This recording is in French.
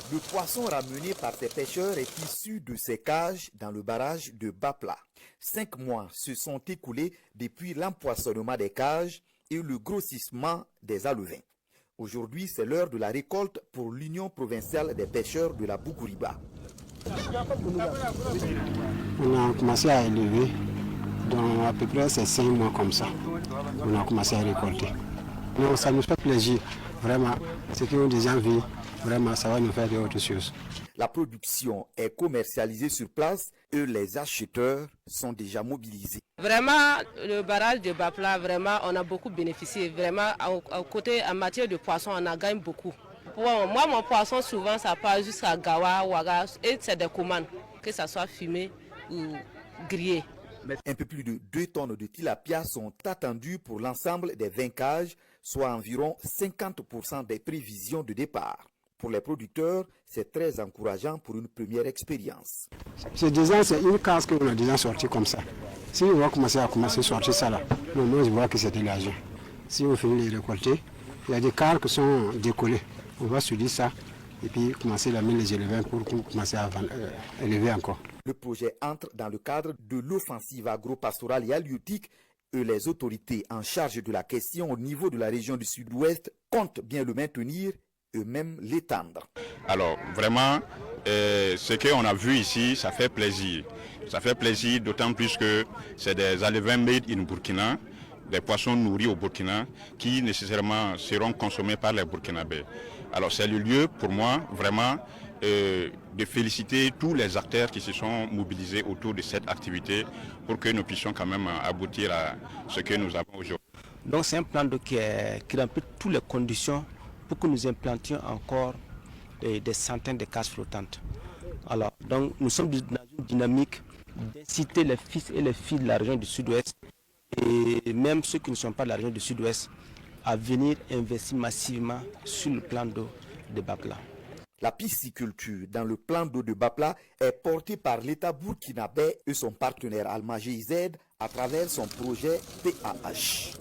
Le poisson ramené par ces pêcheurs est issu de ces cages dans le barrage de Bapla. 5 mois se sont écoulés depuis l'empoisonnement des cages et le grossissement des alevins. Aujourd'hui, c'est l'heure de la récolte pour l'Union provinciale des pêcheurs de la Bougouriba. On a commencé à élever, dans à peu près 5 mois comme ça. On a commencé à récolter. Non, ça nous fait plaisir, vraiment. Ce qui ont déjà envie, vraiment, ça va nous faire autre chose. La production est commercialisée sur place et les acheteurs sont déjà mobilisés. Vraiment, le barrage de Bapla, vraiment, on a beaucoup bénéficié. Vraiment, en matière de poisson, on a gagné beaucoup. Moi, mon poisson, souvent, ça part jusqu'à Gawa, Ouaga, et c'est des commandes, que ça soit fumé ou grillé. Un peu plus de 2 tonnes de tilapia sont attendues pour l'ensemble des 20 cages, soit environ 50% des prévisions de départ. Pour les producteurs, c'est très encourageant pour une première expérience. C'est déjà une case qu'on a déjà sorti comme ça. Si on va commencer à sortir ça là, moi je vois que c'est de l'argent. Si on finit de récolter, il y a des cases qui sont décollées. On va studier ça et puis commencer à mettre les éleveurs pour commencer à élever encore. Le projet entre dans le cadre de l'offensive agro-pastorale et halieutique et les autorités en charge de la question au niveau de la région du Sud-Ouest comptent bien le maintenir et même l'étendre. Alors vraiment, ce qu'on a vu ici, ça fait plaisir. Ça fait plaisir d'autant plus que c'est des alevins made in Burkina, des poissons nourris au Burkina qui nécessairement seront consommés par les Burkinabés. Alors c'est le lieu pour moi vraiment de féliciter tous les acteurs qui se sont mobilisés autour de cette activité pour que nous puissions quand même aboutir à ce que nous avons aujourd'hui. Donc c'est un plan d'eau qui remplit toutes les conditions pour que nous implantions encore des centaines de cases flottantes. Alors, donc nous sommes dans une dynamique d'inciter les fils et les filles de la région du Sud-Ouest et même ceux qui ne sont pas de la région du Sud-Ouest à venir investir massivement sur le plan d'eau de Bapla. La pisciculture dans le plan d'eau de Bapla est portée par l'État burkinabé et son partenaire Alma GIZ à travers son projet PAH.